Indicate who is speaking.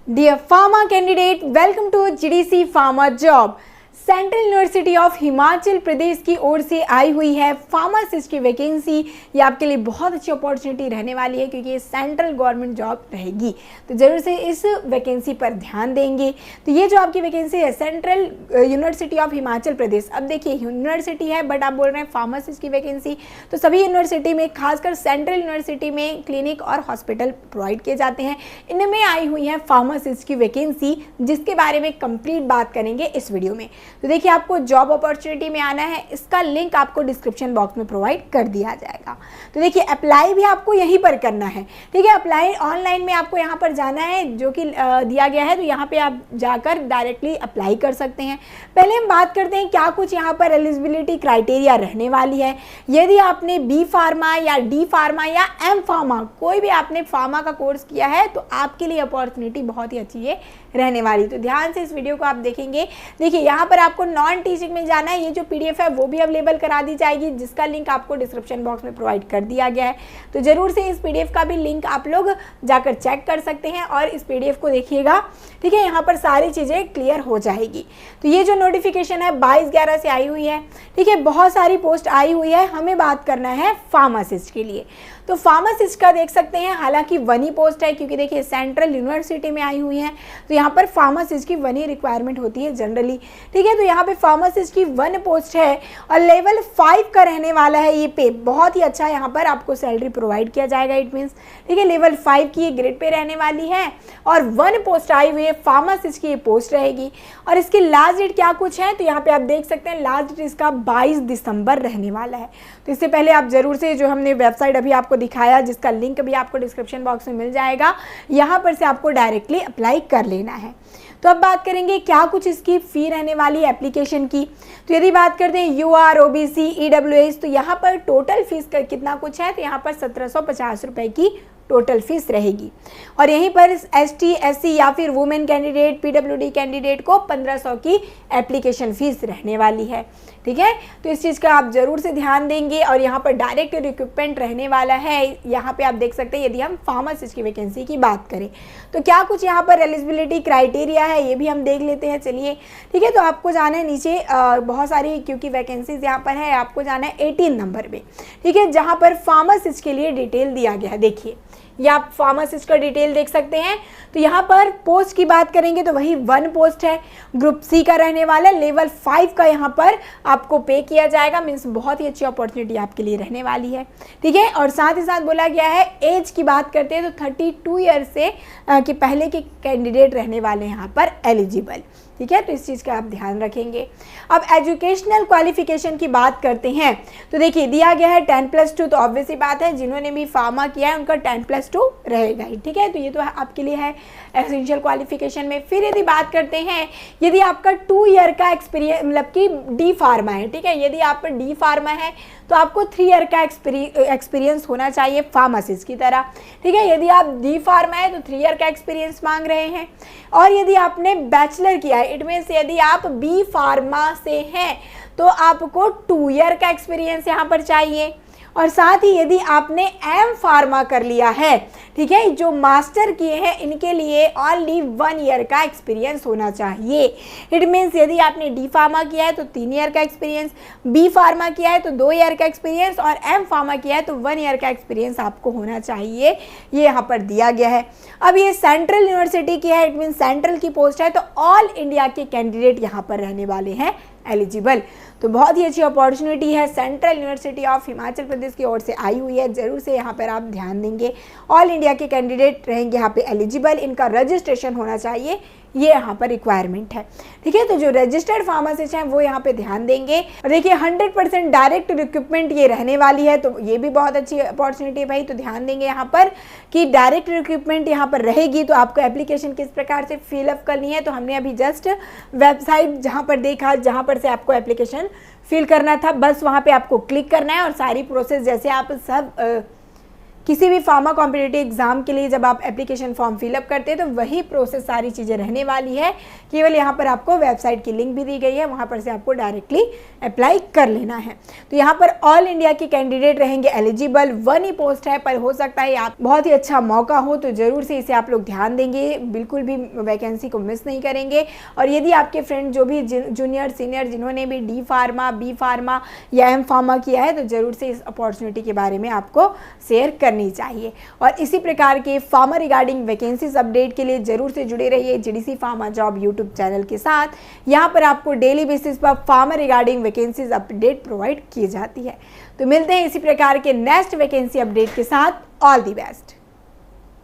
Speaker 1: Dear pharma candidate, welcome to GDC Pharma Job. Central university of Himachal Pradesh की ओर से आई हुई है फार्मासिस्ट की वैकेंसी। ये आपके लिए बहुत अच्छी अपॉर्चुनिटी रहने वाली है क्योंकि ये सेंट्रल गवर्नमेंट जॉब रहेगी, तो ज़रूर से इस वैकेंसी पर ध्यान देंगे। तो ये जो आपकी वैकेंसी है सेंट्रल यूनिवर्सिटी ऑफ हिमाचल प्रदेश, अब देखिए यूनिवर्सिटी है बट आप बोल रहे हैं फार्मासिस्ट की वैकेंसी, तो सभी यूनिवर्सिटी में खासकर सेंट्रल यूनिवर्सिटी में क्लिनिक और हॉस्पिटल प्रोवाइड किए जाते हैं। इनमें आई हुई है फार्मासिस्ट की वैकेंसी, जिसके बारे में कंप्लीट बात करेंगे इस वीडियो में। तो देखिए आपको जॉब अपॉर्चुनिटी में आना है, इसका लिंक आपको डिस्क्रिप्शन बॉक्स में प्रोवाइड कर दिया जाएगा। तो देखिए अप्लाई भी आपको यहीं पर करना है, ठीक है। अप्लाई ऑनलाइन में आपको यहाँ पर जाना है जो कि दिया गया है, तो यहाँ पे आप जाकर डायरेक्टली अप्लाई कर सकते हैं। पहले हम बात करते हैं क्या कुछ यहाँ पर एलिजिबिलिटी क्राइटेरिया रहने वाली है। यदि आपने बी फार्मा या डी फार्मा या एम फार्मा, कोई भी आपने फार्मा का कोर्स किया है तो आपके लिए अपॉर्चुनिटी बहुत ही अच्छी है रहने वाली। तो ध्यान से इस वीडियो को आप देखेंगे। देखिए यहाँ पर आपको नॉन टीचिंग में जाना है, ये जो पीडीएफ है वो भी अवेलेबल करा दी जाएगी, जिसका लिंक आपको डिस्क्रिप्शन बॉक्स में प्रोवाइड कर दिया गया है। तो जरूर से इस पीडीएफ का भी लिंक आप लोग जाकर चेक कर सकते हैं और इस पीडीएफ को देखिएगा, ठीक है। यहाँ पर सारी चीज़ें क्लियर हो जाएगी। तो ये जो नोटिफिकेशन है 22/11 से आई हुई है, ठीक है। बहुत सारी पोस्ट आई हुई है, हमें बात करना है फार्मासिस्ट के लिए। तो फार्मासिस्ट का देख सकते हैं, हालांकि 1 ही पोस्ट है क्योंकि देखिए सेंट्रल यूनिवर्सिटी में आई हुई है, तो यहाँ पर फार्मासिस्ट की 1 ही रिक्वायरमेंट होती है जनरली, ठीक है। तो यहाँ पे फार्मासिस्ट की 1 पोस्ट है और लेवल 5 का रहने वाला है। ये पे बहुत ही अच्छा यहाँ पर आपको सैलरी प्रोवाइड किया जाएगा, इट मीन्स, ठीक है। लेवल 5 की ये ग्रेड पे रहने वाली है और 1 पोस्ट आई हुई है, फार्मासिस्ट की ये पोस्ट रहेगी। और इसकी लास्ट डेट क्या कुछ है, तो यहाँ पे आप देख सकते हैं लास्ट डेट इसका 22 दिसंबर रहने वाला है। तो इससे पहले आप जरूर से जो हमने वेबसाइट अभी आपको दिखाया, जिसका लिंक भी आपको डिस्क्रिप्शन बॉक्स में मिल जाएगा, यहाँ पर से आपको डायरेक्टली अप्लाई कर लेना है। तो अब बात करेंगे क्या कुछ इसकी फ़ी रहने वाली है एप्लीकेशन की। तो यदि बात करते हैं UR, OBC, EWS, तो यहाँ पर टोटल फीस कितना कुछ है, तो यहाँ पर 1750 रुपये की टोटल फीस रहेगी। और यहीं पर ST, SC या फिर वुमेन कैंडिडेट, PWD कैंडिडेट को 1500 की एप्लीकेशन फ़ीस रहने वाली है, ठीक है। तो इस चीज़ का आप ज़रूर से ध्यान देंगे। और यहाँ पर डायरेक्ट रिक्रूटमेंट रहने वाला है। यहाँ पे आप देख सकते हैं यदि हम फार्मासिस्ट की वैकेंसी की बात करें तो क्या कुछ यहाँ पर एलिजिबिलिटी क्राइटेरिया है, ये भी हम देख लेते हैं, चलिए, ठीक है। तो आपको जाना है नीचे, बहुत सारी क्योंकि वैकेंसीज यहाँ पर है, आपको जाना है 18 नंबर पे, ठीक है, जहाँ पर फार्मासिस्ट के लिए डिटेल दिया गया है। देखिए या आप फार्मासिस्ट का डिटेल देख सकते हैं। तो यहाँ पर पोस्ट की बात करेंगे तो वही 1 पोस्ट है, ग्रुप C का रहने वाला, लेवल 5 का यहाँ पर आपको पे किया जाएगा, मीन्स बहुत ही अच्छी अपॉर्चुनिटी आपके लिए रहने वाली है, ठीक है। और साथ ही साथ बोला गया है एज की बात करते हैं तो 32 ईयर से कि पहले के कैंडिडेट रहने वाले यहाँ पर एलिजिबल, ठीक है। तो इस चीज़ का आप ध्यान रखेंगे। अब एजुकेशनल क्वालिफिकेशन की बात करते हैं तो देखिए दिया गया है 10+2, तो ऑब्वियसली बात है जिन्होंने भी फार्मा किया है उनका 10+2 रहेगा ही, ठीक है। तो ये तो आपके लिए है एसेंशियल क्वालिफिकेशन में। फिर यदि बात करते हैं, यदि आपका 2 ईयर का एक्सपीरियंस, मतलब कि डी फार्मा है, ठीक है, यदि आप डी फार्मा है तो आपको 3 ईयर का एक्सपीरियंस होना चाहिए फार्मासिस्ट की तरह, ठीक है। यदि आप डी फार्मा है तो 3 ईयर का एक्सपीरियंस मांग रहे हैं। और यदि आपने बैचलर किया है, इट मीन्स यदि आप बी फार्मा से हैं तो आपको 2 ईयर का एक्सपीरियंस यहाँ पर चाहिए। और साथ ही यदि आपने एम फार्मा कर लिया है, ठीक है, जो मास्टर किए हैं इनके लिए ओनली 1 ईयर का एक्सपीरियंस होना चाहिए। इट मीन्स यदि आपने डी फार्मा किया है तो 3 ईयर का एक्सपीरियंस, बी फार्मा किया है तो 2 ईयर का एक्सपीरियंस और एम फार्मा किया है तो 1 ईयर का एक्सपीरियंस आपको होना चाहिए, ये यहाँ पर दिया गया है। अब ये सेंट्रल यूनिवर्सिटी की है, इट मीन्स सेंट्रल की पोस्ट है, तो ऑल इंडिया के कैंडिडेट यहाँ पर रहने वाले हैं एलिजिबल। तो बहुत ही अच्छी अपॉर्चुनिटी है, central university of Himachal Pradesh की ओर से आई हुई है, जरूर से यहाँ पर आप ध्यान देंगे। ऑल इंडिया के कैंडिडेट रहेंगे यहाँ पे एलिजिबल, इनका रजिस्ट्रेशन होना चाहिए, ये यहाँ पर रिक्वायरमेंट है, ठीक है। तो जो रजिस्टर्ड फार्मासिस्ट हैं वो यहाँ पे ध्यान देंगे। और देखिए 100% डायरेक्ट रिक्रूटमेंट ये रहने वाली है, तो ये भी बहुत अच्छी अपॉर्चुनिटी है भाई। तो ध्यान देंगे यहाँ पर कि डायरेक्ट रिक्रूटमेंट यहाँ पर रहेगी। तो आपको एप्लीकेशन किस प्रकार से फिलअप करनी है, तो हमने अभी जस्ट वेबसाइट जहाँ पर देखा, जहाँ पर से आपको एप्लीकेशन फिल करना था, बस वहाँ पर आपको क्लिक करना है और सारी प्रोसेस जैसे आप सब किसी भी फार्मा कॉम्पिटिटिव एग्जाम के लिए जब आप एप्लीकेशन फॉर्म फिलअप करते हैं तो वही प्रोसेस सारी चीज़ें रहने वाली है, केवल यहाँ पर आपको वेबसाइट की लिंक भी दी गई है, वहाँ पर से आपको डायरेक्टली अप्लाई कर लेना है। तो यहाँ पर ऑल इंडिया के कैंडिडेट रहेंगे एलिजिबल, 1 ही पोस्ट है, पर हो सकता है आप बहुत ही अच्छा मौका हो तो ज़रूर से इसे आप लोग ध्यान देंगे, बिल्कुल भी वैकेंसी को मिस नहीं करेंगे। और यदि आपके फ्रेंड जो भी जूनियर सीनियर जिन्होंने भी डी फार्मा, बी फार्मा या एम फार्मा किया है तो ज़रूर से इस अपॉर्चुनिटी के बारे में आपको शेयर करनी चाहिए। और इसी प्रकार के फार्मा रिगार्डिंग वैकेंसीज अपडेट के लिए ज़रूर से जुड़े रहिए GDC pharma job YouTube channel के साथ। यहाँ पर आपको डेली बेसिस पर pharma regarding vacancies update provide की जाती है। तो मिलते हैं इसी प्रकार के नेक्स्ट वैकेंसी अपडेट के साथ। All the best.